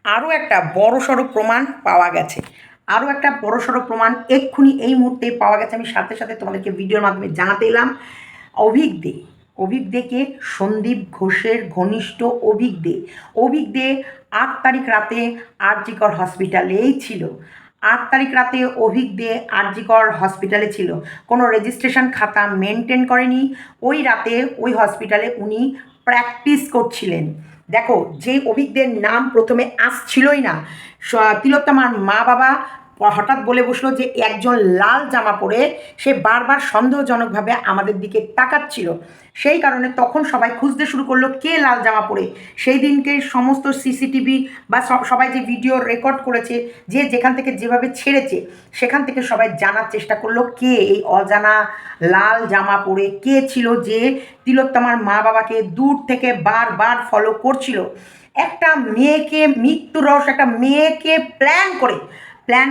আরও একটা বড়সড় প্রমাণ পাওয়া গেছে। আরও একটা বড়সড় প্রমাণ এক্ষুনি এই মুহূর্তে পাওয়া গেছে। আমি সাথে সাথে তোমাদেরকে ভিডিওর মাধ্যমে জানাতে এলাম। অভিক দে, অভিক দেকে সন্দীপ ঘোষের ঘনিষ্ঠ অভিক দে, অভিক দে ৮ তারিখ রাতে আরজিকর হসপিটালেই ছিল। ৮ তারিখ রাতে অভিক দে আরজিকর হসপিটালে ছিল। কোনো রেজিস্ট্রেশন খাতা মেনটেন করেনি। ওই রাতে ওই হসপিটালে উনি প্র্যাকটিস করছিলেন। দেখো, যে অভিজ্ঞদের নাম প্রথমে আসছিলই না, তিলোত্তমার মা বাবা হঠাৎ বলে বসলো যে একজন লাল জামা পরে সে বারবার সন্দেহজনকভাবে আমাদের দিকে তাকাচ্ছিল। সেই কারণে তখন সবাই খুঁজতে শুরু করলো কে লাল জামা পরে। সেই দিনকে সমস্ত সিসিটিভি বা সবাই যে ভিডিও রেকর্ড করেছে, যে যেখান থেকে যেভাবে ছেড়েছে, সেখান থেকে সবাই জানার চেষ্টা করলো কে এই অজানা লাল জামা পরে কে ছিল, যে তিলোত্তমার মা বাবাকে দূর থেকে বারবার ফলো করছিল। একটা মেয়েকে মৃত্যু রহস্য, একটা মেয়েকে প্ল্যান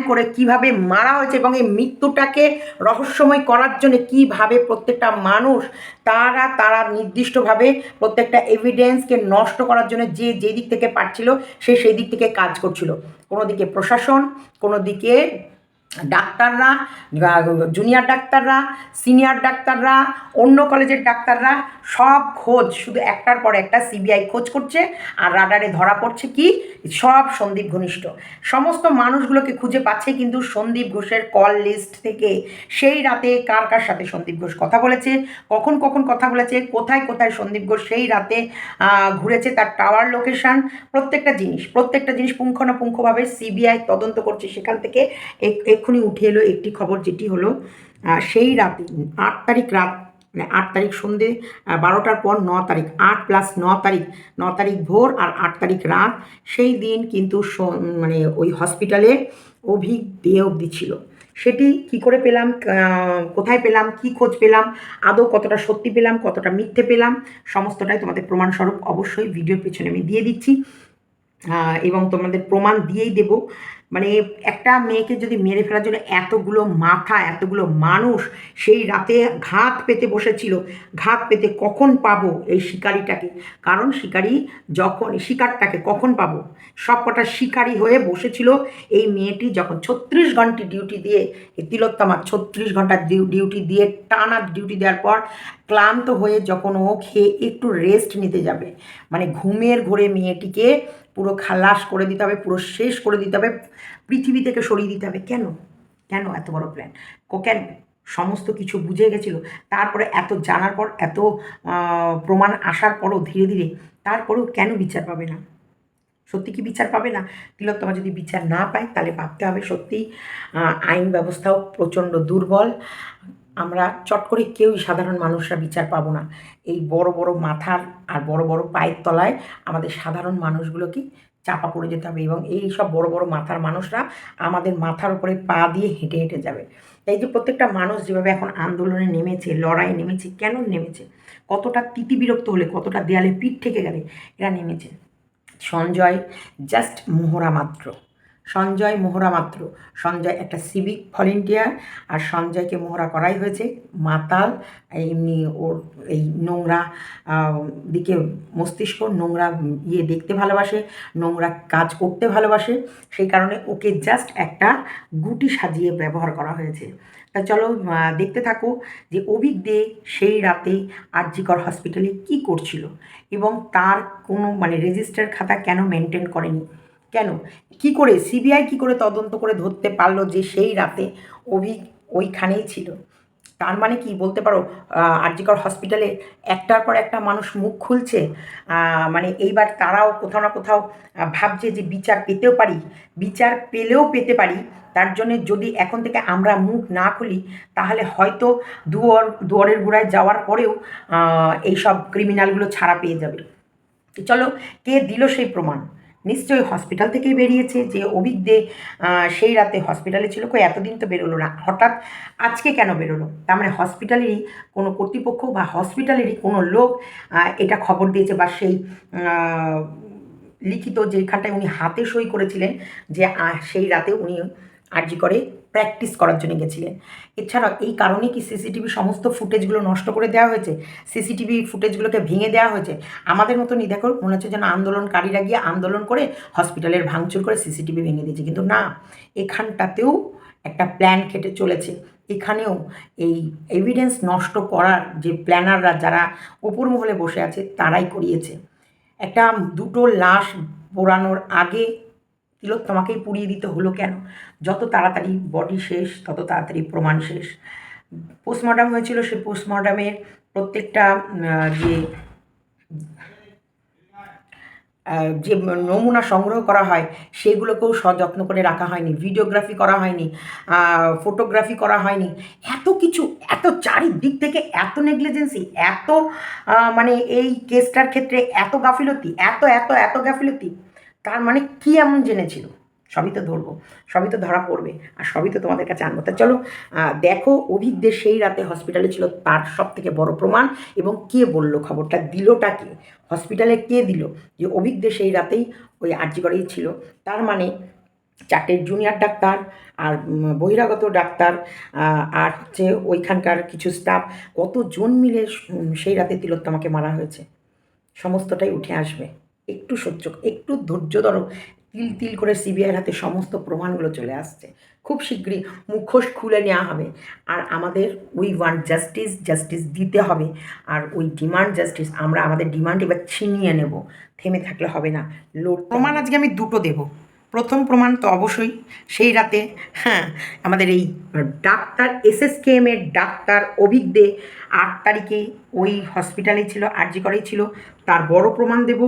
করে কিভাবে মারা হয়েছে এবং এই মৃত্যুটাকে রহস্যময় করার জন্য কিভাবে প্রত্যেকটা মানুষ তারা নির্দিষ্টভাবে প্রত্যেকটা এভিডেন্সকে নষ্ট করার জন্য যে দিক থেকে পারছিল সে সেই দিক থেকে কাজ করছিল। কোনো দিকে প্রশাসন, কোনো দিকে ডাক্তাররা, জুনিয়র ডাক্তাররা, সিনিয়র ডাক্তাররা, অন্য কলেজের ডাক্তাররা, সব খোঁজ শুধু একটার পর একটা সিবিআই খোঁজ করছে। আর রাডারে ধরা পড়ছে কি, সব সন্দীপ ঘনিষ্ঠ সমস্ত মানুষগুলোকে খুঁজে পাচ্ছে কিন্তু সন্দীপ ঘোষের কল লিস্ট থেকে। সেই রাতে কার কার সাথে সন্দীপ ঘোষ কথা বলেছে, কখন কথা বলেছে, কোথায় কোথায় সন্দীপ ঘোষ সেই রাতে ঘুরেছে, তার টাওয়ার লোকেশান, প্রত্যেকটা জিনিস পুঙ্খানুপুঙ্খভাবে সিবিআই তদন্ত করছে। সেখান থেকে এক্ষুনি উঠে এলো একটি খবর, যেটি হলো সেই রাতে ৮ তারিখ রাত, মানে ৮ তারিখ সন্ধে ১২টার পর ৯ তারিখ, ৮ প্লাস ৯ তারিখ, ৯ তারিখ ভোর আর ৮ তারিখ রাত, সেই দিন কিন্তু মানে ওই হসপিটালে অভিক দে অবধি ছিল। সেটি কি করে পেলাম, কোথায় পেলাম, কি খোঁজ পেলাম, আদৌ কতটা সত্যি পেলাম, কতটা মিথ্যে পেলাম, সমস্তটাই তোমাদের প্রমাণস্বরূপ অবশ্যই ভিডিওর পেছনে আমি দিয়ে দিচ্ছি এবং তোমাদের প্রমাণ দিয়েই দেব। মানে একটা মেয়েকে যদি মেরে ফেলার জন্য এতগুলো মাথা, এতগুলো মানুষ সেই রাতে ঘাত পেতে বসেছিল। ঘাত পেতে কখন পাবো এই শিকারিটাকে, কারণ শিকারটাকে কখন পাবো, সব কটা শিকারি হয়ে বসেছিল এই মেয়েটি যখন ৩৬ ঘন্টা ডিউটি দিয়ে, তিলোত্তমা ৩৬ ঘন্টা ডিউটি দিয়ে টানা ডিউটি দেওয়ার পর ক্লান্ত হয়ে যখন ও খেয়ে একটু রেস্ট নিতে যাবে, মানে ঘুমের ঘোরে মেয়েটিকে পুরো খালাস করে দিতে হবে, পুরো শেষ করে দিতে হবে, পৃথিবী থেকে সরিয়ে দিতে হবে। কেন এত বড় প্ল্যান? কেন? সমস্ত কিছু বুঝে গেছিলো। তারপরে এত জানার পর, এত প্রমাণ আসার পরও ধীরে ধীরে, তারপরেও কেন বিচার পাবে না? সত্যি কি বিচার পাবে না? তিলোত্তমা যদি বিচার না পায় তাহলে ভাবতে হবে সত্যিই আইন ব্যবস্থাও প্রচণ্ড দুর্বল। আমরা চট করে কেউই সাধারণ মানুষরা বিচার পাবো না। এই বড় বড় মাথার আর বড় বড় পায়ের তলায় আমাদের সাধারণ মানুষগুলোকে চাপা পড়ে যেতে হবে এবং এই সব বড় বড় মাথার মানুষরা আমাদের মাথার উপরে পা দিয়ে হেঁটে হেঁটে যাবে। এই যে প্রত্যেকটা মানুষ যেভাবে এখন আন্দোলনে নেমেছে, লড়াই নেমেছে, কেন নেমেছে? কতটা তিতিবিরক্ত হলে, কতটা দেয়ালে পিঠ ঠেকে গেলে এরা নেমেছে? সঞ্জয় জাস্ট মোহরা মাত্র। সঞ্জয় একটা সিভিক ভলেন্টিয়ার, আর সঞ্জয়কে মোহরা করাই হয়েছে মাতাল। এমনি ওর এই নোংরা দিকে মস্তিষ্ক, নোংরা দেখতে ভালোবাসে, নোংরা কাজ করতে ভালোবাসে, সেই কারণে ওকে জাস্ট একটা গুটি সাজিয়ে ব্যবহার করা হয়েছে। তা চলো দেখতে থাকো যে অভিক দে সেই রাতে আরজিকর হসপিটালে কী করছিল এবং তার কোনো মানে রেজিস্টার খাতা কেন মেনটেন করেনি, কেন, কি করে সিবিআই কী করে তদন্ত করে ধরতে পারলো যে সেই রাতে অভিক ওইখানেই ছিল? তার মানে কি বলতে পারো, আরজিকর হসপিটালে একটার পর একটা মানুষ মুখ খুলছে, মানে এইবার তারাও কোথাও না কোথাও ভাবছে যে বিচার পেতেও পারি, বিচার পেলেও পেতে পারি। তার জন্যে যদি এখন থেকে আমরা মুখ না খুলি তাহলে হয়তো দুয়ারের গোড়ায় যাওয়ার পরেও এইসব ক্রিমিনালগুলো ছাড়া পেয়ে যাবে। চলো, কে দিল সেই প্রমাণ? নিশ্চয়ই হসপিটাল থেকেই বেরিয়েছে যে অভিক দে সেই রাতে হসপিটালে ছিল। এতদিন তো বেরোলো না, হঠাৎ আজকে কেন বেরোলো? তার মানে হসপিটালেরই কোনো কর্তৃপক্ষ বা হসপিটালেরই কোনো লোক এটা খবর দিয়েছে, বা সেই লিখিত যেখানটায় উনি হাতে সই করেছিলেন যে সেই রাতে উনি আরজি করে প্র্যাকটিস করার জন্য গেছিলেন। এছাড়াও এই কারণে কি সিসিটিভি সমস্ত ফুটেজগুলো নষ্ট করে দেওয়া হয়েছে, সিসিটিভি ফুটেজগুলোকে ভেঙে দেওয়া হয়েছে? আমাদের মতনই দেখো মনে হচ্ছে যেন আন্দোলনকারীরা গিয়ে আন্দোলন করে হসপিটালের ভাঙচুর করে সিসিটিভি ভেঙে দিয়েছে, কিন্তু না, এখানটাতেও একটা প্ল্যান খেটে চলেছে। এখানেও এই এভিডেন্স নষ্ট করার যে প্ল্যানাররা যারা ওপর মহলে বসে আছে তারাই করিয়েছে। একটা দুটো লাশ পোড়ানোর আগে তিলোত্তমাকেই পুড়িয়ে দিতে হলো কেন? যত তাড়াতাড়ি বডি শেষ তত তাড়াতাড়ি প্রমাণ শেষ। পোস্টমর্টম হয়েছিল, সে পোস্টমর্টমের প্রত্যেকটা যে যে নমুনা সংগ্রহ করা হয় সেগুলোকেও সযত্ন করে রাখা হয়নি, ভিডিওগ্রাফি করা হয়নি, ফটোগ্রাফি করা হয়নি, এত কিছু, এত চারিদিক থেকে এত নেগলিজেন্সি, এত মানে এই কেসটার ক্ষেত্রে এত গাফিলতি, এত এত এত গাফিলতি। তার মানে কী এমন জেনেছিল? সবই তো ধরবো, সবই তো ধরা পড়বে, আর সবই তো তোমাদের কাছে আনবো। তা চলো দেখো, অভিজ্ঞদের সেই রাতে হসপিটালে ছিল তার সব থেকে বড় প্রমাণ, এবং কে বললো খবরটা, দিলটা কে, হসপিটালে কে দিল যে অভিজ্ঞদের সেই রাতেই ওই আরজি করেই ছিল। তার মানে 4টে জুনিয়র ডাক্তার আর বহিরাগত ডাক্তার আর হচ্ছে ওইখানকার কিছু স্টাফ, কতজন মিলে সেই রাতে তিলোত্তমাকে মারা হয়েছে, সমস্তটাই উঠে আসবে। একটু সহ্য, একটু ধৈর্য ধরো, তিল তিল করে সিবিআইয়ের হাতে সমস্ত প্রমাণগুলো চলে আসছে। খুব শীঘ্রই মুখোশ খুলে নেওয়া হবে। আর আমাদের উই ওয়ান্ট জাস্টিস, জাস্টিস দিতে হবে। আর ওই ডিমান্ড জাস্টিস, আমরা আমাদের ডিমান্ড এবার ছিনিয়ে নেব, থেমে থাকলে হবে না, প্রমাণ আজকে আমি দুটো দেব। প্রথম প্রমাণ তো অবশ্যই সেই রাতে, হ্যাঁ, আমাদের এই ডাক্তার এসএসকেএমের ডাক্তার অভিজ্ঞ 8 তারিখে ওই হসপিটালে ছিল, আরজি করেই ছিল, তার বড় প্রমাণ দেব।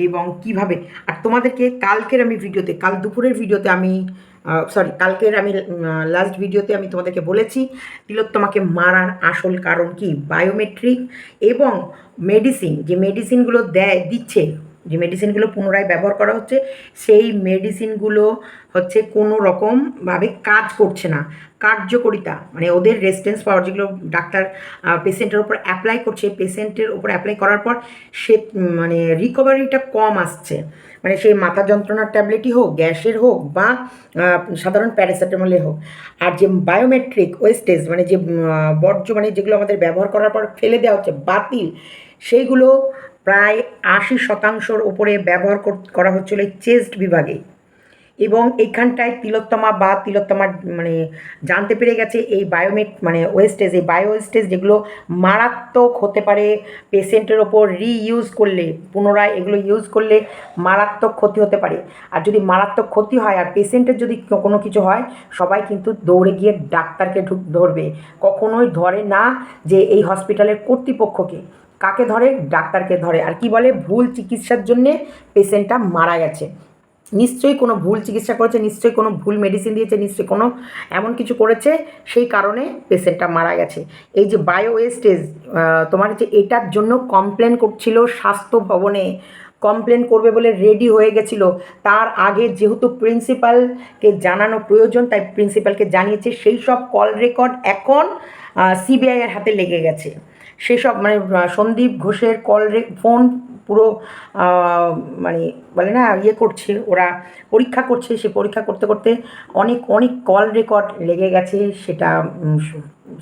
এবং কিভাবে, আর তোমাদেরকে কালকের আমি ভিডিওতে, কাল দুপুরের ভিডিওতে আমি কালকের আমি লাস্ট ভিডিওতে আমি তোমাদেরকে বলেছি তিলোত্তমাকে মারার আসল কারণ কি, বায়োমেট্রিক এবং মেডিসিন, যে মেডিসিনগুলো দিচ্ছে, যে মেডিসিনগুলো পুনরায় ব্যবহার করা হচ্ছে, সেই মেডিসিনগুলো হচ্ছে কোনো রকমভাবে কাজ করছে না। কার্যকরিতা মানে ওদের রেসিস্ট্যান্স পাওয়ার, যেগুলো ডাক্তার পেশেন্টের ওপর অ্যাপ্লাই করছে, পেশেন্টের ওপর অ্যাপ্লাই করার পর সে মানে রিকভারিটা কম আসছে। মানে সেই মাথা যন্ত্রণার ট্যাবলেটই হোক, গ্যাসের হোক, বা সাধারণ প্যারাসিটামলের হোক। আর যে বায়োমেট্রিক ওয়েস্টেজ মানে যে বর্জ্য, মানে যেগুলো আমাদের ব্যবহার করার পর ফেলে দেওয়া হচ্ছে, বাতিল, সেইগুলো প্রায় 80% ওপরে ব্যবহার করা হচ্ছিল এই চেস্ট বিভাগে। এবং এইখানটায় তিলোত্তমার মানে জানতে পেরে গেছে এই মানে ওয়েস্টেজ, এই বায়ো ওয়েস্টেজ যেগুলো মারাত্মক হতে পারে পেশেন্টের ওপর রিইউজ করলে, পুনরায় এগুলো ইউজ করলে মারাত্মক ক্ষতি হতে পারে। আর যদি মারাত্মক ক্ষতি হয় আর পেশেন্টের যদি কোনো কিছু হয়, সবাই কিন্তু দৌড়ে গিয়ে ডাক্তারকে ধরবে, কখনোই ধরে না যে এই হসপিটালের কর্তৃপক্ষকে। কাকে ধরে? ডাক্তারকে ধরে। আর কি বলে, ভুল চিকিৎসার জন্যে পেশেন্টটা মারা গেছে। নিশ্চয়ই কোনো ভুল চিকিৎসা করেছে, নিশ্চয়ই কোনো ভুল মেডিসিন দিয়েছে, নিশ্চয়ই কোনো এমন কিছু করেছে, সেই কারণে পেশেন্টটা মারা গেছে। এই যে বায়ো ওয়েস্টেজ, তোমার হচ্ছে এটার জন্য কমপ্লেন করছিল স্বাস্থ্য ভবনে, কমপ্লেন করবে বলে রেডি হয়ে গেছিল। তার আগে যেহেতু প্রিন্সিপালকে জানানো প্রয়োজন, তাই প্রিন্সিপালকে জানিয়েছে। সেই সব কল রেকর্ড এখন সিবিআইয়ের হাতে লেগে গেছে। সেসব মানে সন্দীপ ঘোষের ফোন পুরো মানে বলে না ইয়ে করছে, ওরা পরীক্ষা করছে, সে পরীক্ষা করতে করতে অনেক অনেক কল রেকর্ড লেগে গেছে সেটা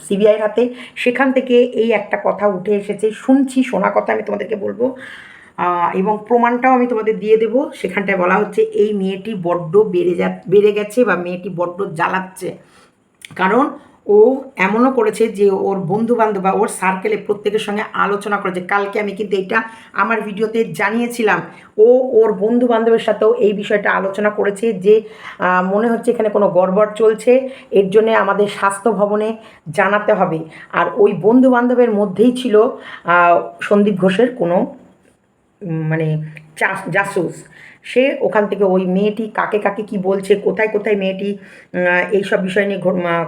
সিবিআইয়ের হাতে। সেখান থেকে এই একটা কথা উঠে এসেছে, শুনছি, শোনা কথা আমি তোমাদেরকে বলবো, এবং প্রমাণটাও আমি তোমাদের দিয়ে দেবো। সেখানটায় বলা হচ্ছে এই মেয়েটি বড্ড বেড়ে গেছে, বা মেয়েটি বড্ড জ্বালাচ্ছে। কারণ ও এমনও করেছে যে ওর বন্ধুবান্ধব বা ওর সার্কেলে প্রত্যেকের সঙ্গে আলোচনা করেছে। কালকে আমি কিন্তু এইটা আমার ভিডিওতে জানিয়েছিলাম, ও ওর বন্ধুবান্ধবের সাথেও এই বিষয়টা আলোচনা করেছে যে মনে হচ্ছে এখানে কোনো গড়বড় চলছে, এর জন্যে আমাদের স্বাস্থ্য ভবনে জানাতে হবে। আর ওই বন্ধুবান্ধবের মধ্যেই ছিল সন্দীপ ঘোষের কোনো মানে জাসুস। সে ওখান থেকে ওই মেয়েটি কাকে কাকে কি বলছে, কোথায় কোথায় মেয়েটি এইসব বিষয় নিয়ে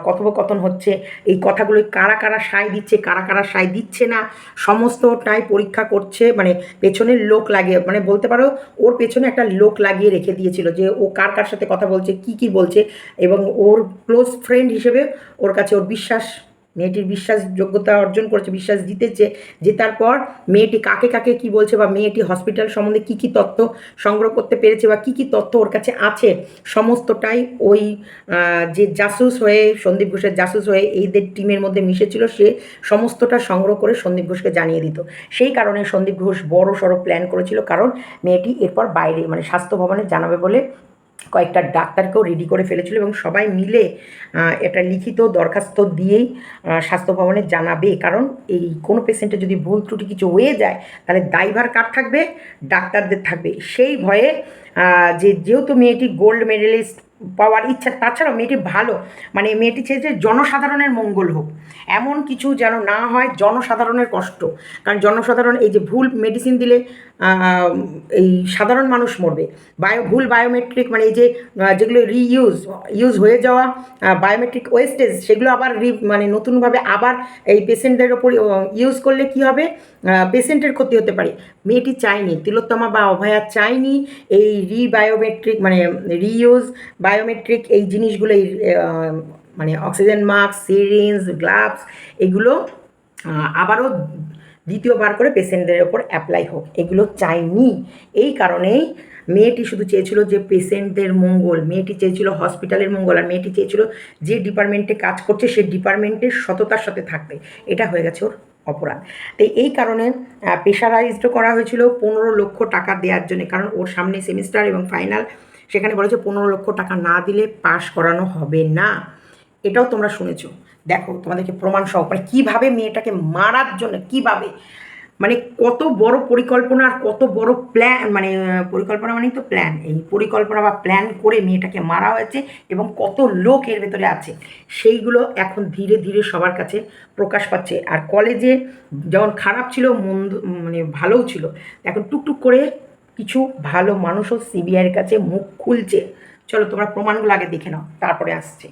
কথোপকথন হচ্ছে, এই কথাগুলো কারা কারা সায় দিচ্ছে, কারা কারা সায় দিচ্ছে না, সমস্তটাই পরীক্ষা করছে। মানে পেছনের লোক লাগিয়ে, মানে বলতে পারো ওর পেছনে একটা লোক লাগিয়ে রেখে দিয়েছিল যে ও কার কার সাথে কথা বলছে, কি কি বলছে, এবং ওর ক্লোজ ফ্রেন্ড হিসেবে ওর কাছে ওর বিশ্বাস মেয়েটির বিশ্বাসযোগ্যতা অর্জন করেছে, বিশ্বাস জিতেছে। জেতার পর মেয়েটি কাকে কাকে কি বলছে বা মেয়েটি হসপিটাল সম্বন্ধে কী কী তথ্য সংগ্রহ করতে পেরেছে বা কী কী তথ্য ওর কাছে আছে, সমস্তটাই ওই যে জাসুস হয়ে, সন্দীপ ঘোষের জাসুস হয়ে এইদের টিমের মধ্যে মিশেছিল, সে সমস্তটা সংগ্রহ করে সন্দীপ ঘোষকে জানিয়ে দিত। সেই কারণে সন্দীপ ঘোষ বড় সড়ো প্ল্যান করেছিল, কারণ মেয়েটি এরপর বাইরে মানে স্বাস্থ্য ভবনে জানাবে বলে কয়েকটা ডাক্তারকেও রেডি করে ফেলেছিল এবং সবাই মিলে এটা লিখিত দরখাস্ত দিয়েই স্বাস্থ্য ভবনে জানাবে। কারণ এই কোনো পেশেন্টের যদি ভুল ত্রুটি কিছু হয়ে যায় তাহলে দায়ভার কার থাকবে? ডাক্তারদের থাকবে। সেই ভয়ে যেহেতু মেয়েটি গোল্ড মেডেলিস্ট পাওয়ার ইচ্ছা, তাছাড়াও মেয়েটি ভালো, মানে মেয়েটি চেয়েছে জনসাধারণের মঙ্গল হোক, এমন কিছু যেন না হয় জনসাধারণের কষ্ট। কারণ জনসাধারণ এই যে ভুল মেডিসিন দিলে এই সাধারণ মানুষ মরবে। ভুল বায়োমেট্রিক মানে এই যে যেগুলো ইউজ হয়ে যাওয়া বায়োমেট্রিক ওয়েস্টেজ, সেগুলো আবার মানে নতুনভাবে আবার এই পেশেন্টদের ওপর ইউজ করলে কি হবে? পেশেন্টের ক্ষতি হতে পারে। মেয়েটি চায়নি, তিলোত্তমা বা অভয়া চায়নি এই বায়োমেট্রিক মানে রিইউজ বায়োমেট্রিক এই জিনিসগুলো, এই মানে অক্সিজেন মাস্ক, সিরিঞ্জ, গ্লাভস, এগুলো আবারও দ্বিতীয়বার করে পেশেন্টদের ওপর অ্যাপ্লাই হোক, এগুলো চাইনি। এই কারণেই মেয়েটি শুধু চেয়েছিল যে পেশেন্টদের মঙ্গল, মেয়েটি চেয়েছিল হসপিটালের মঙ্গল, আর মেয়েটি চেয়েছিল যে ডিপার্টমেন্টে কাজ করছে সেই ডিপার্টমেন্টের সততার সাথে থাকতে। এটা হয়ে গেছে ওর অপরাধ। তো এই কারণে প্রেশারাইজড করা হয়েছিল 15 লক্ষ টাকা দেওয়ার জন্য, কারণ ওর সামনে সেমিস্টার এবং ফাইনাল, সেখানে বলেছে 15 লক্ষ টাকা না দিলে পাশ করানো হবে না। এটাও তোমরা শুনেছো। দেখো তোমাদেরকে প্রমাণ সহ মানে কীভাবে মেয়েটাকে মারার জন্য, কীভাবে মানে কত বড় পরিকল্পনা আর কত বড় প্ল্যান, মানে পরিকল্পনা মানেই তো প্ল্যান, এই পরিকল্পনা বা প্ল্যান করে মেয়েটাকে মারা হয়েছে এবং কত লোক এর ভেতরে আছে সেইগুলো এখন ধীরে ধীরে সবার কাছে প্রকাশ পাচ্ছে। আর কলেজে যেমন খারাপ ছিল, মন্দ মানে ভালোও ছিল, এখন টুকটুক করে কিছু ভালো মানুষও সিবিআইয়ের কাছে মুখ খুলছে। চলো তোমরা প্রমাণগুলো আগে দেখে নাও, তারপরে আসছে।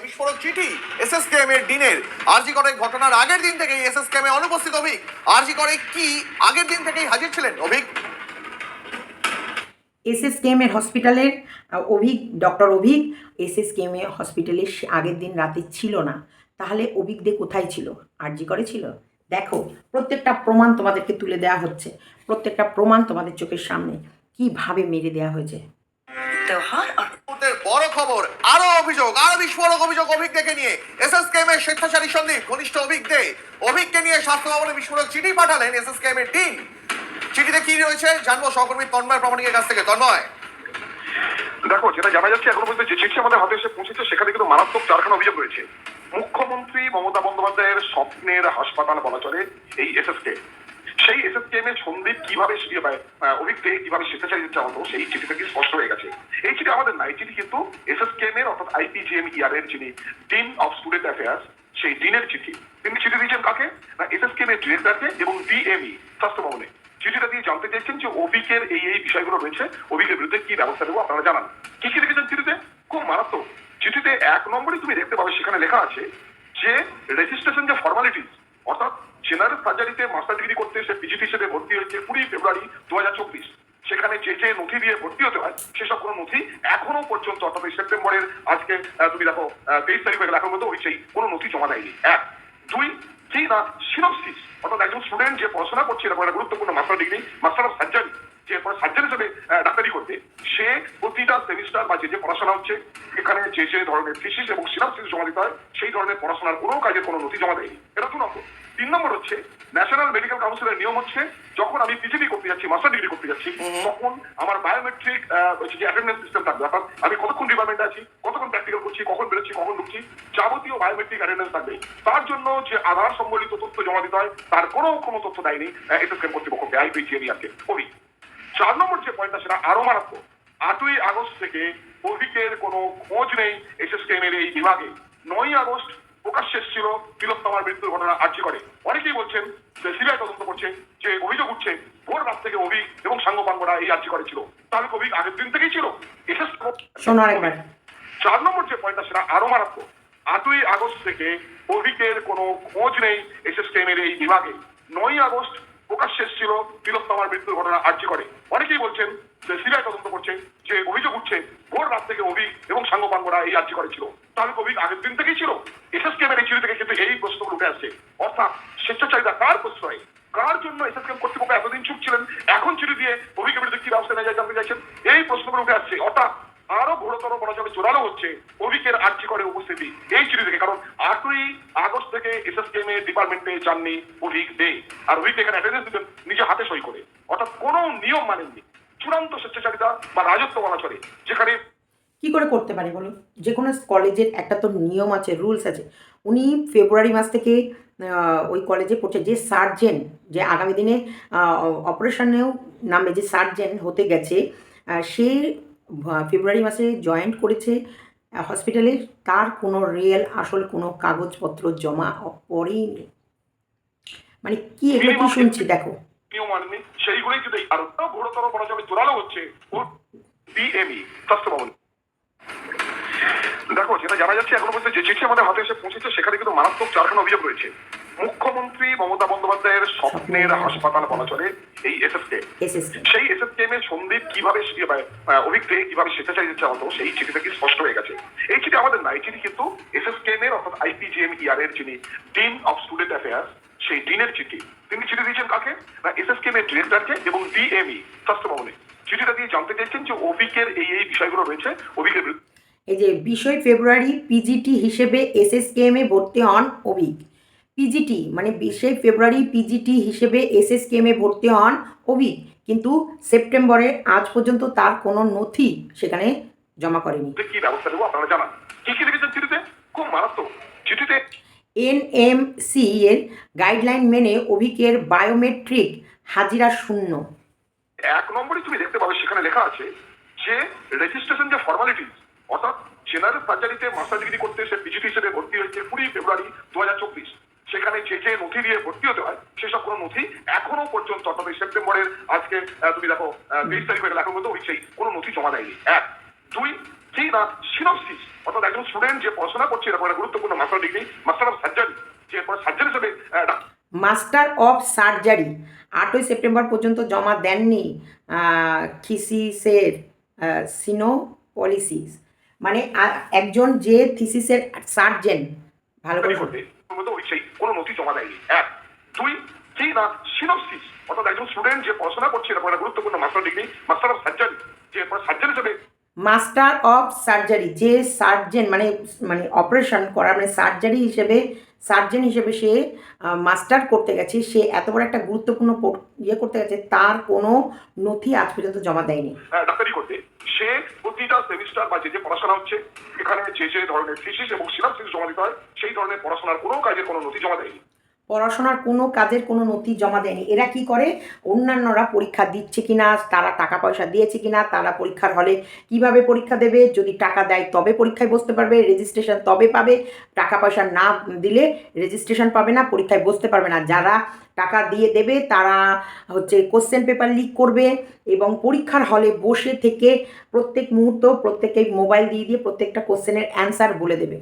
বিস্ফোরক চিঠি এসএসকেএম এর দিনের আরজি করে ঘটনার আগের দিন থেকেই এসএসকেএম এ অনুপস্থিত অভিক। আরজি করে কি আগের দিন থেকেই হাজির ছিলেন অভিক? এসএসকেএম এর হসপিটালের ডক্টর অভিক এসএসকেএম এর হসপিটালে আগের দিন রাতে ছিল না, তাহলে অভিক দে কোথায় ছিল? আরজি করে ছিল। দেখো প্রত্যেকটা প্রমাণ তোমাদেরকে তুলে দেওয়া হচ্ছে, প্রত্যেকটা প্রমাণ তোমাদের চোখের সামনে কিভাবে মেরে দেওয়া হয়েছে। বড় খবর, আরো অভিযোগ, আরো বিস্ফোরক অভিযোগ অভিক দেখে নিয়ে এসএসকেএম এর স্বেচ্ছাচারী সন্দীপ ঘনিষ্ঠ অভিক দে অভিককে নিয়ে স্বাস্থ্য ভবনে বিস্ফোরক চিঠি পাঠালেন এসএসকেএম এর টিম। চিঠিতে কি রয়েছে জানবো সহকর্মী তন্ময় প্রামাণিকের কাছ থেকে। তন্ময়, দেখো যেটা জানা যাচ্ছে এখনো পর্যন্ত যে চিঠি আমাদের হাতে এসে পৌঁছেছে সেখানে কিন্তু মারাত্মক 4খানা অভিযোগ রয়েছে। মুখ্যমন্ত্রী মমতা বন্দ্যোপাধ্যায়ের স্বপ্নের হাসপাতাল বলা চলে এই এসএসকে। সেই এসএসকেএম এর সন্দীপ কিভাবে অভিজ্ঞ কিভাবে স্বেচ্ছাচারী হতো সেই চিঠি থেকে স্পষ্ট হয়ে গেছে। এই চিঠি আমাদের না, এই চিঠি কিন্তু এসএসকেএম এর অর্থাৎ আইপিজিএম এর যিনি ডিন অফ স্টুডেন্ট অ্যাফেয়ার্স সেই ডিনের চিঠি। তিনি চিঠি দিয়েছেন কাকে? না এসএসকেএম এর ডিরেক্টরকে এবং ডিএমই স্বাস্থ্য ভবনে। চিঠিটা দিয়ে জানতে চাইছেন যে অভিকের এই বিষয়গুলো রয়েছে, অভিকের বিরুদ্ধে কি ব্যবস্থা নেবো আপনারা জানান। কি কি লিখেছেন চিঠিতে? খুব মারাত্মক। চিঠিতে 1 নম্বরে তুমি দেখতে পাবে সেখানে লেখা আছে যে রেজিস্ট্রেশন যে ফর্মালিটিস, অর্থাৎ জেনারেল সার্জারিতে মাস্টার ডিগ্রি করতে সে পিজিটি হিসেবে ভর্তি হয়েছে 20 ফেব্রুয়ারি 2024। সেখানে যে নথি দিয়ে ভর্তি হতে হয় সেসব কোনো নথি এখনো পর্যন্ত অর্থাৎ সেপ্টেম্বরের আজকে তুমি দেখো 23 তারিখ হয়ে গেল, এখন পর্যন্ত ওই সেই কোনো নথি জমা দেয়নি। 1, 2 কি না সিনপসিস, অর্থাৎ একজন স্টুডেন্ট যে পড়াশোনা করছে এরকম একটা গুরুত্বপূর্ণ master degree, master of surgery, যে সার্জন হিসেবে ডাক্তারি করতে, সে প্রতিটা সেমিস্টার বা যে পড়াশোনা হচ্ছে এখানে যে ধরনের থিসিস এবং সিনপসিস জমা দিতে হয় সেই ধরনের পড়াশোনার কোনো কাজের কোনো নথি জমা দেয়নি। এটা 2 নম্বর। 3 নম্বর হচ্ছে ন্যাশনাল মেডিকেল কাউন্সিলের নিয়ম হচ্ছে যখন আমি পিজিডি করতে যাচ্ছি, মাস্টার ডিগ্রি করতে যাচ্ছি, তখন আমার বায়োমেট্রিক যে অ্যাটেন্ডেন্স সিস্টেম থাকবে, অর্থাৎ আমি কতক্ষণ ডিপার্টমেন্টে আছি, কতক্ষণ প্র্যাকটিক্যাল করছি, কখন বেরোচ্ছি, কখন ঢুকছি, যাবতীয় বায়োমেট্রিক অ্যাটেন্ডেন্স থাকবে। তার জন্য যে আধার সম্বলিত তথ্য জমা দিতে হয় তার কোনো তথ্য দেয়নি এসএসকেএম কর্তৃপক্ষকে, আইপিজিএমইআরকে। 4 নম্বর যে পয়েন্টটা সেটা আরো মারাত্মক। 8ই আগস্ট থেকে অভিকের কোনো খোঁজ নেই এসএসকেএম এর এই বিভাগে। 9ই আগস্ট প্রকাশ্যে এসেছিল তিলোত্তমার মৃত্যুর ঘটনা আর্জি করে। অনেকেই বলছেন যে সিবিআই তদন্ত করছে, যে অভিযোগ উঠছে ভোর রাত থেকে অভিক এবং সাঙ্গপাঙ্গরা এই আর্জি করেছিল। তাহলে অভিক আগের দিন থেকেই ছিল। 4 নম্বর যে পয়েন্টটা সেটা আরো মারাত্মক। 8ই আগস্ট থেকে অভিকের কোনো খোঁজ নেই এসএসকেএম এর এই বিভাগে। 9ই আগস্ট প্রকাশ্যে এসেছিল তিলোত্তমার মৃত্যুর ঘটনা আর্জি করে। অনেকেই বলছেন সিবিআই তদন্ত করছে, যে অভিযোগ উঠছে ভোর রাত থেকে অভিক এবং সাঙ্গপাঙ্গরা এই আর্জি করেছিল, তাহলে অভিক আগের দিন থেকেই ছিল। এসএসকেএম এর এই চিঠি থেকে কিন্তু এই প্রশ্নগুলো উঠে আসছে, অর্থাৎ স্বেচ্ছাচারিতা কার প্রশ্রয়, কার জন্য এসএসকেএম কর্তৃপক্ষ এতদিন চুপ ছিলেন, এখন চিঠি দিয়ে অভিকের বিরুদ্ধে কি ব্যবস্থা নেওয়া যায় জানতে চাইছেন, এই প্রশ্নগুলো উঠে আসছে। অর্থাৎ আরো ঘোরতর বলা যাবে জোরালো হচ্ছে অভিকের আর্জি করে উপস্থিতি এই চিঠি থেকে। কারণ 8ই আগস্ট থেকে এসএসকেএম এর ডিপার্টমেন্টে যাননি অভিক দে, আর অভিক এখানে অ্যাটেন্ডেন্স দিতেন নিজে হাতে সই করে, অর্থাৎ কোনো নিয়ম মানেননি, চূড়ান্ত স্বেচ্ছাচারিতা বা রাজত্ব বলা চলে, যেখানে কি করে করতে পারে বলো? যে কোনো কলেজের একটা তো নিয়ম আছে, রুলস আছে। উনি ফেব্রুয়ারি মাস থেকে ওই কলেজে পড়ছে, যে সার্জেন, যে আগামী দিনে অপারেশনেও নামে, যে সার্জেন হতে গেছে, সে ফেব্রুয়ারি মাসে জয়েন করেছে হসপিটালে, তার কোনো রিয়েল আসল কোনো কাগজপত্র জমা পড়েইনি। মানে কি এগুলো কি শুনছি দেখো। নিয়ম মানেননি, সেইগুলোই কিন্তু আরো ঘোরতর বলা যাবে জোরালো হচ্ছে বিএমই স্বাস্থ্য ভবন। দেখো, যেটা জানা যাচ্ছে এখনো পর্যন্ত যে চিঠি আমাদের হাতে এসে পৌঁছেছে সেখানে কিন্তু মারাত্মক 4খানা অভিযোগ রয়েছে। মুখ্যমন্ত্রী মমতা বন্দ্যোপাধ্যায়ের স্বপ্নের হাসপাতাল বলা চলে এই এসএসকে। সেই এসএসকেএম এর সন্দীপ কিভাবে অভিজ্ঞ কিভাবে স্বেচ্ছাচারী চালাতো সেই চিঠি থেকে স্পষ্ট হয়ে গেছে। এই চিঠি আমাদের না, এই চিঠি কিন্তু এসএসকেএম এর অর্থাৎ IPGMER এর যিনি ডিন অফ স্টুডেন্ট অ্যাফেয়ার্স, সেই ডিনের চিঠি। তিনি চিঠি দিয়েছেন কাকে না, এসএসকেএম এর ডিরেক্টরকে এবং ডিএমই স্বাস্থ্য ভবনে। চিঠিটা দিয়ে জানতে চাইছেন যে অভিকের এই বিষয়গুলো রয়েছে অভিকের বিরুদ্ধে। এই যে 20 ফেব্রুয়ারি পিজিটি হিসেবে এসএসকেএমে ভর্তি হন অভিক। পিজিটি মানে 20 ফেব্রুয়ারি পিজিটি হিসেবে এসএসকেএমে ভর্তি হন অভিক, কিন্তু সেপ্টেম্বরে আজ পর্যন্ত তার কোনো নথি সেখানে জমা করেনি। কি ব্যবস্থা নেবো আপনারা জানান। কি কি লিখেছেন চিঠিতে? খুব মারাত্মক চিঠিতে। এনএমসি এর গাইডলাইন মেনে অভিকের বায়োমেট্রিক হাজিরা শূন্য। 1 নম্বরে তুমি দেখতে পাবে সেখানে লেখা আছে যে রেজিস্ট্রেশন যে ফর্মালিটিস, অর্থাৎ জেনারেল সার্জারিতে মাস্টার ডিগ্রি করতে সে পিজিটি হিসেবে ভর্তি হয়েছে 20 ফেব্রুয়ারি 2024। সেখানে যে নথি দিয়ে ভর্তি হতে হয় সেসব কোনো নথি এখনো পর্যন্ত, অর্থাৎ সেপ্টেম্বরের আজকে তুমি দেখো 23 তারিখ হয়ে গেল, এখন পর্যন্ত সেই কোনো নথি জমা দেয়নি। 1, 2 কি না সিনপসিস, অর্থাৎ একজন স্টুডেন্ট যে পড়াশোনা করছে এরকম একটা গুরুত্বপূর্ণ master degree, master of surgery, যে সার্জারি হিসেবে মাস্টার অফ সার্জারি 8ই সেপ্টেম্বর পর্যন্ত জমা দেননি থিসিসের সিনোপলিসিস, মানে একজন যে থিসিসের সার্জেন ভালো করে সেই কোনো নথি জমা দেয়নি। 1, 2 কি না সিনপসিস, অর্থাৎ একজন স্টুডেন্ট যে পড়াশোনা করছে এরকম একটা গুরুত্বপূর্ণ master degree, master of surgery, যে সার্জারি হিসেবে মাস্টার অফ সার্জারি, যে সার্জেন মানে মানে অপারেশন করা, মানে সার্জারি হিসেবে সার্জেন হিসেবে সে মাস্টার করতে গেছে, সে এত বড় একটা গুরুত্বপূর্ণ ইয়ে করতে গেছে, তার কোনো নথি আজ পর্যন্ত জমা দেয়নি। ডাক্তারি করতে সে প্রতিটা সেমিস্টার বা যে পড়াশোনা হচ্ছে এখানে যে ধরনের থিসিস এবং সিনপসিস জমা দিতে হয় সেই ধরনের পড়াশোনার কোনো কাজের কোনো নথি জমা দেয়নি। পড়াশোনার কোনো কাজের কোনো নথি জমা দেয়নি। এরা কি করে, অন্যান্যরা পরীক্ষা দিচ্ছে কিনা, তারা টাকা পয়সা দিয়েছে কিনা, তারা পরীক্ষার হলে কিভাবে পরীক্ষা দেবে, যদি টাকা দেয় তবে পরীক্ষায় বসতে পারবে, রেজিস্ট্রেশন তবে পাবে, টাকা পয়সা না দিলে রেজিস্ট্রেশন পাবে না, পরীক্ষায় বসতে পারবে না। যারা টাকা দিয়ে দেবে তারা হচ্ছে কোশ্চেন পেপার লিক করবে এবং পরীক্ষার হলে বসে থেকে প্রত্যেক মুহূর্ত প্রত্যেককে মোবাইল দিয়ে দিয়ে প্রত্যেকটা কোশ্চেনের অ্যান্সার বলে দেবে।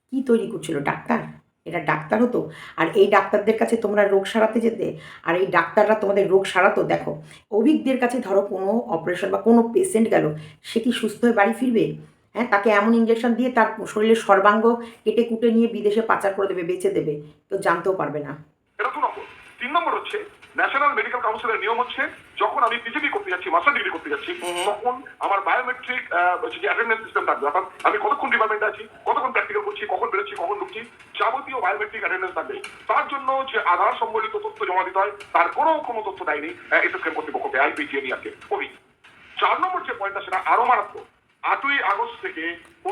কি তৈরি করছিল ডাক্তার? এটা ডাক্তার হতো, আর এই ডাক্তারদের কাছে তোমরা রোগ সারাতে যেতে, আর এই ডাক্তাররা তোমাদের রোগ সারাতো। দেখো, অভিজ্ঞদের কাছে ধরো কোনো অপারেশন বা কোনো পেশেন্ট গেল, সে কি সুস্থ হয়ে বাড়ি ফিরবে? হ্যাঁ, তাকে এমন ইঞ্জেকশন দিয়ে তার শরীরের সর্বাঙ্গ কেটে কুটে নিয়ে বিদেশে পাচার করে দেবে, বেচে দেবে, কেউ জানতেও পারবে না। এটা 2 নম্বর। 3 নম্বর হচ্ছে ন্যাশনাল মেডিকেল কাউন্সিলের নিয়ম হচ্ছে যখন আমি পিজিডি করতে যাচ্ছি, মাস্টার ডিগ্রি করতে যাচ্ছি, তখন আমার বায়োমেট্রিক যে অ্যাটেন্ডেন্স সিস্টেম থাকবে, অর্থাৎ আমি কতক্ষণ ডিপার্টমেন্টে আছি, কতক্ষণ প্র্যাকটিক্যাল করছি, কখন বেরোচ্ছি, কখন ঢুকছি, যাবতীয় বায়োমেট্রিক অ্যাটেন্ডেন্স থাকবে। তার জন্য যে আধার সম্বলিত তথ্য জমা দিতে হয় তার কোনো তথ্য দেয়নি এসএসকেএম কর্তৃপক্ষকে, IPGMER-কে অভিক। 4 নম্বর যে পয়েন্টটা সেটা আরো মারাত্মক। 8ই আগস্ট থেকে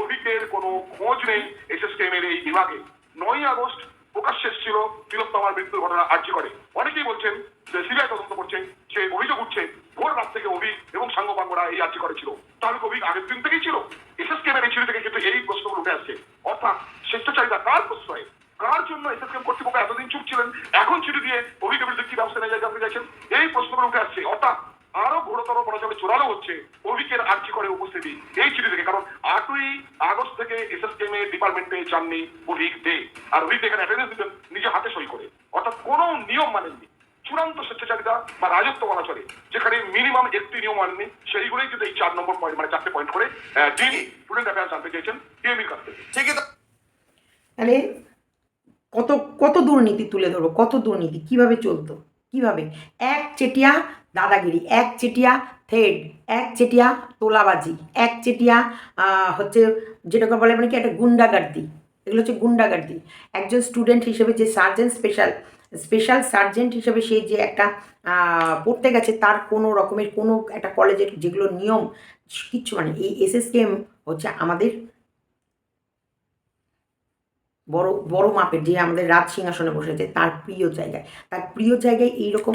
অভিকের কোনো খোঁজ নেই এসএসকেএম এর এই বিভাগে। 9ই আগস্ট প্রকাশ্যে এসেছিল তিলোত্তমার মৃত্যুর ঘটনা আর্জি করে। অনেকেই বলছেন যে সিবিআই তদন্ত করছে, যে অভিযোগ উঠছে ভোর রাত থেকে অভিক এবং সাঙ্গপাঙ্গরা এই আর্জি করেছিল, তাহলে অভিক আগের দিন থেকেই ছিল। এসএসকেএম এর এই চিঠি থেকে কিন্তু এই প্রশ্নগুলো উঠে আসছে, অর্থাৎ স্বেচ্ছাচারিতা কার প্রশ্রয়, কার জন্য এসএসকেএম কর্তৃপক্ষ এতদিন চুপ ছিলেন, এখন চিঠি দিয়ে অভিকের বিরুদ্ধে কি ব্যবস্থা নেওয়া যায় জানতে চাইছেন, এই প্রশ্নগুলো উঠে আসছে। অর্থাৎ আরো ঘোরতর বলা যাবে জোরালো হচ্ছে অভিকের আর্জি করে উপস্থিতি এই চিঠি থেকে। কারণ 8ই আগস্ট থেকে এসএসকেএম এর ডিপার্টমেন্টে যাননি অভিক দে, আর অভিক এখানে অ্যাটেন্ডেন্স দিতেন নিজে হাতে সই করে, অর্থাৎ কোনো নিয়ম মানেননি, চূড়ান্ত স্বেচ্ছাচারিতা বা রাজত্ব বলা চলে, যেখানে মিনিমাম একটি নিয়ম মানেনি, সেইগুলোই কিন্তু এই 4 নম্বর পয়েন্ট মানে 4টে পয়েন্ট করে ডিন স্টুডেন্ট অ্যাফেয়ার্স জানতে চেয়েছেন টিএমির কাছ থেকে। ঠিকই তো। তাহলে কত কত দুর্নীতি তুলে ধরবো, কত দুর্নীতি কিভাবে চলতো, কিভাবে একচেটিয়া দাদাগিরি, একচেটিয়া থ্রেড, একচেটিয়া তোলাবাজি, একচেটিয়া হচ্ছে যেটাকে বলে মানে কি একটা গুন্ডাগার্দি। এগুলো হচ্ছে গুন্ডাগার্দি। একজন স্টুডেন্ট হিসেবে যে সার্জেন্ট স্পেশাল সার্জেন্ট হিসেবে সে যে একটা পড়তে গেছে, তার কোনো রকমের কোনো একটা কলেজের যেগুলো নিয়ম কিচ্ছু মানে এই এসএসকেএম হচ্ছে আমাদের বড় বড় মাপের, যে আমাদের রাজ সিংহাসনে বসেছে তার প্রিয় জায়গায়, তার প্রিয় জায়গায় এইরকম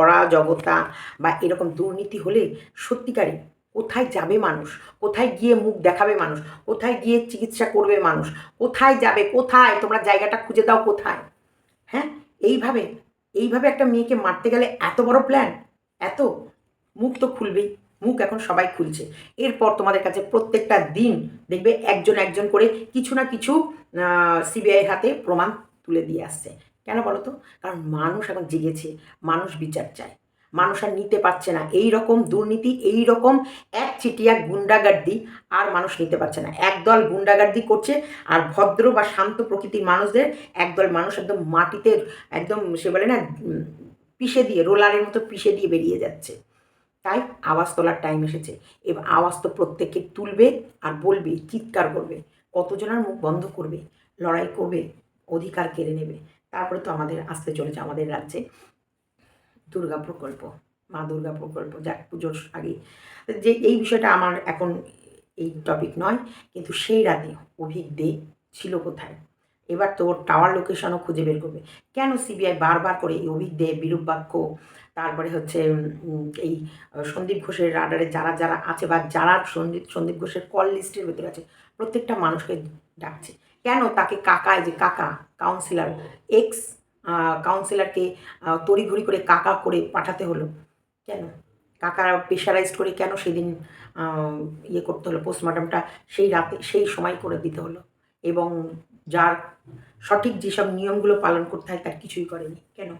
অরাজকতা বা এরকম দুর্নীতি হলে সত্যিকারই কোথায় যাবে মানুষ, কোথায় গিয়ে মুখ দেখাবে মানুষ, কোথায় গিয়ে চিকিৎসা করবে মানুষ, কোথায় যাবে, কোথায় তোমরা জায়গাটা খুঁজে দাও কোথায়। হ্যাঁ, এইভাবে এইভাবে একটা মেয়েকে মারতে গেলে এত বড় প্ল্যান, এত মুখ তো খুলবেই, মুখ এখন সবাই খুলছে। এরপর তোমাদের কাছে প্রত্যেকটা দিন দেখবে একজন একজন করে কিছু না কিছু সিবিআই হাতে প্রমাণ তুলে দিয়ে আসছে। কেন বলো তো? কারণ মানুষ এখন জেগেছে, মানুষ বিচার চায়, মানুষ আর নিতে পারছে না এই রকম দুর্নীতি, এই রকম একচেটিয়া গুন্ডাগার্দি আর মানুষ নিতে পারছে না। একদল গুন্ডাগার্দি করছে আর ভদ্র বা শান্ত প্রকৃতির মানুষদের একদল মানুষ একদম মাটিতে একদম সে বলে না পিষে দিয়ে, রোলারের মতো পিষে দিয়ে বেরিয়ে যাচ্ছে। তাই আওয়াজ তোলার টাইম এসেছে। এবার আওয়াজ তো প্রত্যেকে তুলবে আর বলবে, চিৎকার করবে, কতজনের মুখ বন্ধ করবে, লড়াই করবে, অধিকার কেড়ে নেবে। তারপরে তো আমাদের আসতে চলেছে আমাদের রাজ্যে দুর্গা প্রকল্প, মা দুর্গা প্রকল্প, যাক পুজোর আগে। যে এই বিষয়টা আমার এখন এই টপিক নয়, কিন্তু সেই রাতে অভিক দে ছিল কোথায়? এবার তো ওর টাওয়ার লোকেশনও খুঁজে বের করবে। কেন সিবিআই বারবার করে এই অভিক দে, বিরূপ বাক্য, তারপরে হচ্ছে এই সন্দীপ ঘোষের রাডারে যারা যারা আছে বা যারা সন্দীপ ঘোষের কল লিস্টের ভেতরে আছে প্রত্যেকটা মানুষকে ডাকছে। কেন তাকে কাকা, যে কাকা কাউন্সিলর, এক্স কাউন্সিলরকে তড়িঘড়ি করে কাকা করে পাঠাতে হলো? কেন কাকা প্রেশারাইজড করে কেন সেদিন ইয়ে করতে হলো, পোস্টমর্টমটা সেই রাতে সেই সময় করে দিতে হলো? এবং যার সঠিক যেসব নিয়মগুলো পালন করতে হয় তার কিছুই করেনি। কেন?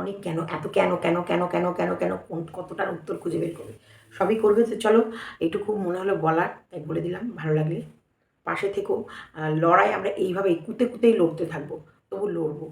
অনেক কেন, এত কেন কেন কেন কেন কেন কেন কতটার উত্তর খুঁজে বের করবে, সবই করবে। তো চলো, এইটুকু মনে হলো বলার, তাই বলে দিলাম। ভালো লাগলে পাশে থেকো। লড়াই আমরা এইভাবেই কুতে কুতেই লড়তে থাকবো, তবু লড়বো।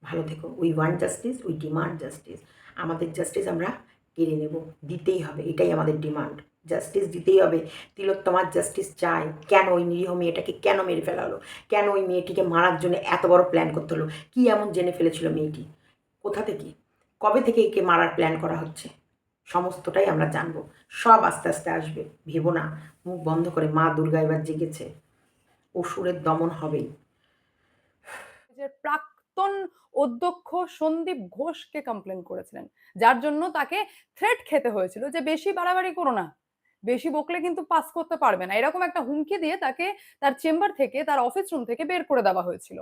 ভালো থেকো। We want justice, we demand justice. আমাদের জাস্টিস আমরা কেড়ে নেব, দিতেই হবে, এটাই আমাদের ডিমান্ড। জাস্টিস দিতেই হবে। তিলোত্তমার জাস্টিস চাই। কেন ওই নিরীহ মেয়েটাকে কেন মেরে ফেলা হলো? কেন ওই মেয়েটিকে মারার জন্য এত বড় প্ল্যান করতে হলো? কী এমন জেনে ফেলেছিল মেয়েটি? কোথা থেকে, কবে থেকে একে মারার প্ল্যান করা হচ্ছে? সমস্তটাই আমরা জানবো, সব আস্তে আস্তে আসবে। ভেবো না, মুখ বন্ধ করে, মা দুর্গা এবার জেগেছে, অসুরের দমন হবেই। যে প্রাক্তন অধ্যক্ষ সন্দীপ ঘোষকে কমপ্লেন করেছিলেন, যার জন্য তাকে থ্রেট খেতে হয়েছিল যে বেশি বাড়াবাড়ি করো না, বেশি বকলে কিন্তু পাস করতে পারবে না, এরকম একটা হুমকি দিয়ে তাকে তার চেম্বার থেকে, তার অফিস রুম থেকে বের করে দেওয়া হয়েছিল।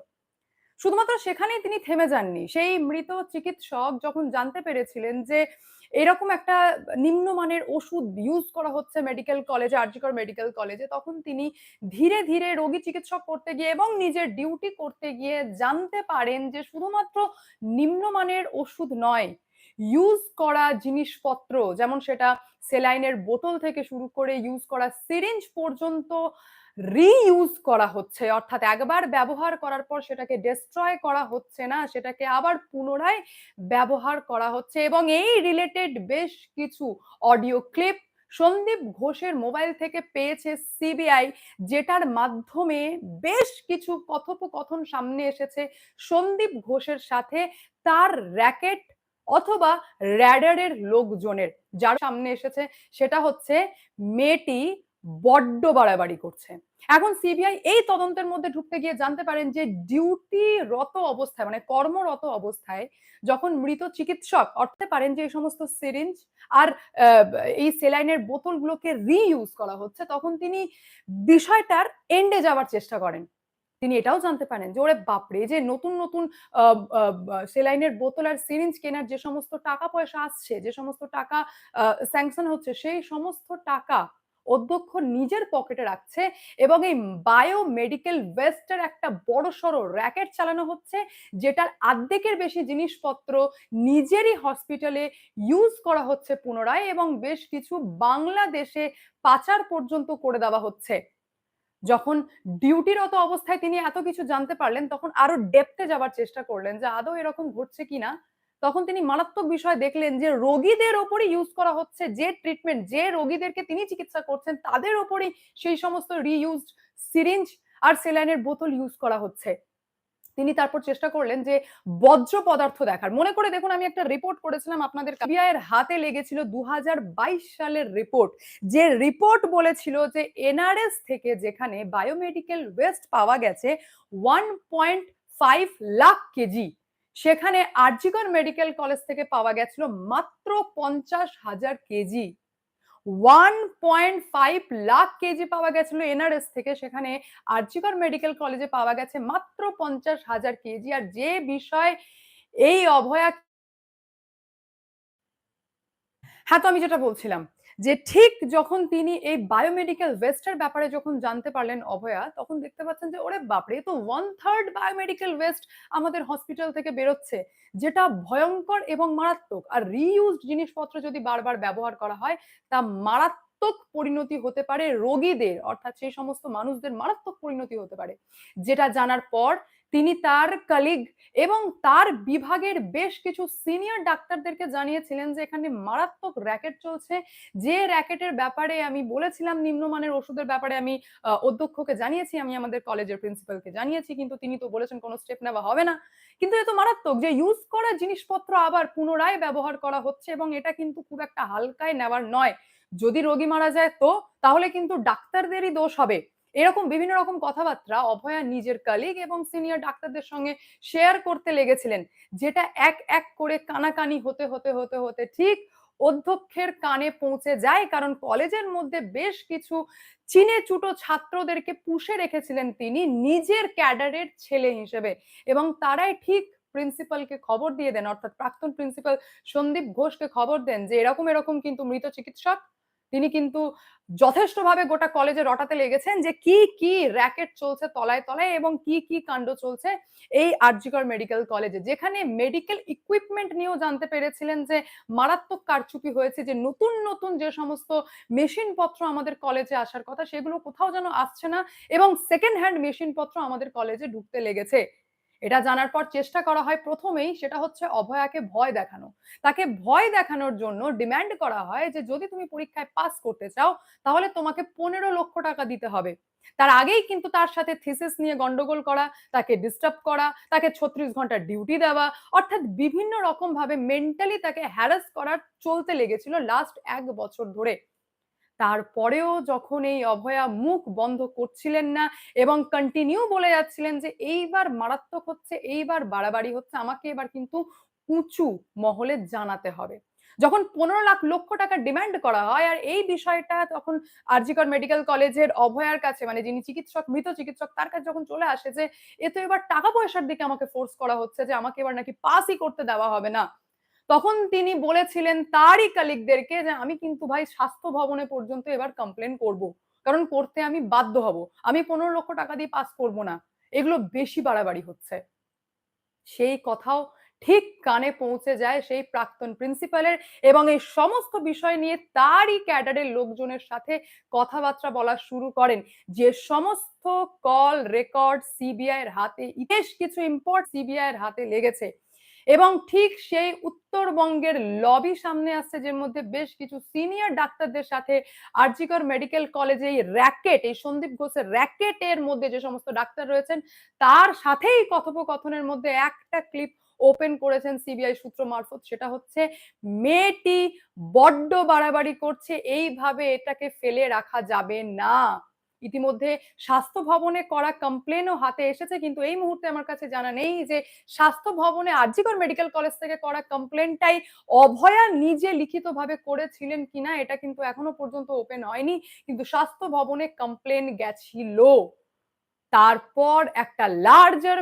শুধুমাত্র সেখানেই তিনি থেমে যাননি। সেই মৃত চিকিৎসক যখন জানতে পেরেছিলেন যে এরকম একটা নিম্নমানের ওষুধ ইউজ করা হচ্ছে মেডিকেল কলেজে, আরজিকর মেডিকেল কলেজে, তখন তিনি ধীরে ধীরে রোগী চিকিৎসক করতে গিয়ে এবং নিজের ডিউটি করতে গিয়ে জানতে পারেন যে শুধুমাত্র নিম্নমানের ওষুধ নয়, ইউজ করা জিনিসপত্র, যেমন সেটা সেলাইনের বোতল থেকে শুরু করে ইউজ করা সিরিঞ্জ পর্যন্ত রিইউজ করা হচ্ছে। অর্থাৎ একবার ব্যবহার করার পর সেটাকে ডেস্ট্রয় করা হচ্ছে না, সেটাকে আবার পুনরায় ব্যবহার করা হচ্ছে। এবং এই রিলেটেড বেশ কিছু অডিও ক্লিপ সন্দীপ ঘোষের মোবাইল থেকে পেয়েছে সিবিআই, যেটার মাধ্যমে বেশ কিছু কথোপকথন সামনে এসেছে সন্দীপ ঘোষের সাথে তার র্যাকেট অথবা র্যাডারের লোকজনের। যার সামনে এসেছে সেটা হচ্ছে মেয়েটি বড্ড বাড়াবাড়ি করছে। এখন সিবিআই এই তদন্তের মধ্যে ঢুকতে গিয়ে জানতে পারেন যে ডিউটিরত অবস্থায়, মানে কর্মরত অবস্থায়, যখন মৃত চিকিৎসক অর্থে পারেন যে এই সমস্ত সিরিঞ্জ আর এই সেলাইনের বোতলগুলোকে রিইউজ করা হচ্ছে, তখন তিনি বিষয়টার এন্ডে যাওয়ার চেষ্টা করেন। তিনি এটাও জানতে পারেন যে ওরে বাপরে, যে নতুন নতুন সেলাইনের বোতল আর সিরিঞ্জ কেনার যে সমস্ত টাকা পয়সা আসছে, যে সমস্ত টাকা স্যাংশন হচ্ছে, সেই সমস্ত টাকা অধ্যক্ষ নিজের পকেটে রাখছে এবং এই বায়োমেডিক্যাল ওয়েস্টের একটা বড়সড় র‍্যাকেট চালানো হচ্ছে, যেটার অর্ধেকের বেশি জিনিসপত্র নিজেরই হসপিটালে ইউজ করা হচ্ছে পুনরায় এবং বেশ কিছু বাংলাদেশে পাচার পর্যন্ত করে দেওয়া হচ্ছে। যখন ডিউটিরত অবস্থায় তিনি এত কিছু জানতে পারলেন, তখন আরো ডেপথে যাবার চেষ্টা করলেন যে আদৌ এরকম ঘটছে কিনা। তখন তিনি মারাত্মক বিষয় দেখলেন যে রোগীদের ওপরই ইউজ করা হচ্ছে, যে ট্রিটমেন্ট, যে রোগীদেরকে তিনি চিকিৎসা করছেন তাদের ওপরই সেই সমস্ত রিইউজড সিরিঞ্জ আর সেলাইনের বোতল ইউজ করা হচ্ছে। তিনি তারপর চেষ্টা করলেন যে বর্জ্য পদার্থ দেখার। মনে করে দেখুন, আমি একটা রিপোর্ট করেছিলাম আপনাদের, সিবিআই এর হাতে লেগেছিল ২০২২ সালের রিপোর্ট, যে রিপোর্ট বলেছিল যে এনআরএস থেকে যেখানে বায়োমেডিক্যাল ওয়েস্ট পাওয়া গেছে 1.5 লাখ কেজি, সেখানে আরজিকর মেডিকেল কলেজ থেকে পাওয়া গেছিল মাত্র ৫০,০০০ কেজি। 1.5 লাখ কেজি পাওয়া গেছিল এনআরএস থেকে, সেখানে আরজিকর মেডিকেল কলেজে পাওয়া গেছে মাত্র ৫০,০০০ কেজি। আর যে বিষয় এই অভয়া, হ্যাঁ, তো আমি যেটা বলছিলাম যে ঠিক যখন তিনি এই বায়োমেডিক্যাল ওয়েস্টের ব্যাপারে যখন জানতে পারলেন অভয়া, তখন দেখতে পাচ্ছেন যে ওরে বাপরে, এ তো 1/3 বায়োমেডিক্যাল ওয়েস্ট আমাদের হসপিটাল থেকে বেরোচ্ছে, যেটা ভয়ঙ্কর এবং মারাত্মক। আর রিইউজড জিনিসপত্র যদি বারবার ব্যবহার করা হয়, তা মারাত্মক পরিণতি হতে পারে রোগীদের, অর্থাৎ সেই সমস্ত মানুষদের মারাত্মক পরিণতি হতে পারে। যেটা জানার পর তিনি তার কলিগ এবং তার বিভাগের বেশ কিছু সিনিয়র ডাক্তারদেরকে জানিয়েছিলেন যে এখানে মারাত্মক র‍্যাকেট চলছে, যে র‍্যাকেটের ব্যাপারে আমি বলেছিলাম, নিম্নমানের ওষুধের ব্যাপারে আমি অধ্যক্ষকে জানিয়েছি, আমি আমাদের কলেজের প্রিন্সিপালকে জানিয়েছি, কিন্তু তিনি তো বলেছেন কোনো স্টেপ নেওয়া হবে না। কিন্তু এ তো মারাত্মক যে ইউজ করা জিনিসপত্র আবার পুনরায় ব্যবহার করা হচ্ছে, এবং এটা কিন্তু খুব একটা হালকায় নেওয়ার নয়। যদি রোগী মারা যায় তো তাহলে কিন্তু ডাক্তারদেরই দোষ হবে। এরকম বিভিন্ন রকম কথাবার্তা অভয়া নিজের কলিগ এবং সিনিয়র ডাক্তারদের সঙ্গে শেয়ার করতে লেগেছিলেন, যেটা এক এক করে কানাকানি হতে হতে হতে হতে ঠিক অধ্যক্ষের কানে পৌঁছে যায়। কারণ কলেজের মধ্যে বেশ কিছু চিনে চুটো ছাত্রদেরকে পুষে রেখেছিলেন তিনি নিজের ক্যাডারের ছেলে হিসেবে, এবং তারাই ঠিক প্রিন্সিপালকে খবর দিয়ে দেন, অর্থাৎ প্রাক্তন প্রিন্সিপাল সন্দীপ ঘোষকে খবর দেন যে এরকম এরকম কিন্তু মৃত চিকিৎসক, তিনি কিন্তু যথেষ্টভাবে গোটা কলেজে রটাতে লেগেছেন যে কি কি র‍্যাকেট চলছে তলায় তলায় এবং কি কি কাণ্ড চলছে এই আরজিকর মেডিকেল কলেজে, যেখানে মেডিকেল ইকুইপমেন্ট নিয়েও জানতে পেরেছিলেন যে মারাত্মক কারচুপি হয়েছে, যে নতুন নতুন যে সমস্ত মেশিনপত্র আমাদের কলেজে আসার কথা সেগুলো কোথাও যেন আসছে না, এবং সেকেন্ড হ্যান্ড মেশিনপত্র আমাদের কলেজে ঢুকতে লেগেছে। এটা জানার পর চেষ্টা করা হয় প্রথমেই, সেটা হচ্ছে অভয়াকে ভয় দেখানো। তাকে ভয় দেখানোর জন্য ডিমান্ড করা হয় যে যদি তুমি পরীক্ষায় পাস করতে চাও তাহলে তোমাকে ১৫ লক্ষ টাকা দিতে হবে। তার আগেই কিন্তু তার সাথে থিসিস নিয়ে গন্ডগোল করা, তাকে ডিস্টার্ব করা, তাকে ৩৬ ঘন্টা ডিউটি দেওয়া, অর্থাৎ বিভিন্ন রকম ভাবে মেন্টালি তাকে হ্যারাস করা চলতে লেগেছিল লাস্ট ১ বছর ধরে। তারপরেও যখন এই অভয়া মুখ বন্ধ করছিলেন না এবং কন্টিনিউ বলে যাচ্ছিলেন যে এইবার মারাত্মক হচ্ছে, এইবার বাড়াবাড়ি হচ্ছে, আমাকে এবার কিন্তু উঁচু মহলে জানাতে হবে। যখন ১৫ লক্ষ টাকা ডিমান্ড করা হয়, আর এই বিষয়টা তখন আরজিকর মেডিকেল কলেজের অভয়ার কাছে, মানে যিনি চিকিৎসক, মৃত চিকিৎসক, তার কাছে যখন চলে আসে যে এ তো এবার টাকা পয়সার দিকে আমাকে ফোর্স করা হচ্ছে, যে আমাকে এবার নাকি পাসই করতে দেওয়া হবে না, তখন তিনি বলেছিলেন তারই কলিগদেরকে যে আমি কিন্তু ভাই স্বাস্থ্য ভবনে পর্যন্ত এবার কমপ্লেন করব, কারণ করতে আমি বাধ্য হব, আমি ১৫ লক্ষ টাকা দিয়ে পাস করব না, এগুলো বেশি বাড়াবাড়ি হচ্ছে। সেই কথাও ঠিক কানে পৌঁছে যায় সেই প্রাক্তন প্রিন্সিপালের, এবং এই সমস্ত বিষয় নিয়ে তারই ক্যাডারের লোকজনের সাথে কথাবার্তা বলা শুরু করেন, যে সমস্ত কল রেকর্ড সিবিআই এর হাতে, বেশ কিছু ইম্পর্ট সিবিআই এর হাতে লেগেছে, এবং ঠিক সেই উত্তরবঙ্গের লবি সামনে আসছে, যের মধ্যে বেশ কিছু সিনিয়র ডাক্তারদের সাথে আরজিকর মেডিকেল কলেজে এই র‍্যাকেট, এই সন্দীপ ঘোষের র‍্যাকেটের মধ্যে যে সমস্ত ডাক্তার রয়েছেন তার সাথেই কথোপকথনের মধ্যে একটা ক্লিপ ওপেন করেছেন সিবিআই সূত্র মারফত, সেটা হচ্ছে মেয়েটি বড্ড বাড়াবাড়ি করছে, এইভাবে এটাকে ফেলে রাখা যাবে না। ইতিমধ্যে স্বাস্থ্য ভবনে করা কমপ্লেনও হাতে এসেছে, কিন্তু এই মুহূর্তে আমার কাছে জানা নেই যে স্বাস্থ্য ভবনে আরজিকর মেডিকেল কলেজ থেকে করা কমপ্লেনটাই অভয়া নিজে লিখিতভাবে করেছিলেন কিনা, এটা কিন্তু এখনো পর্যন্ত ওপেন হয়নি, কিন্তু স্বাস্থ্য ভবনে কমপ্লেন গেছিল। তারপর একটা লার্জার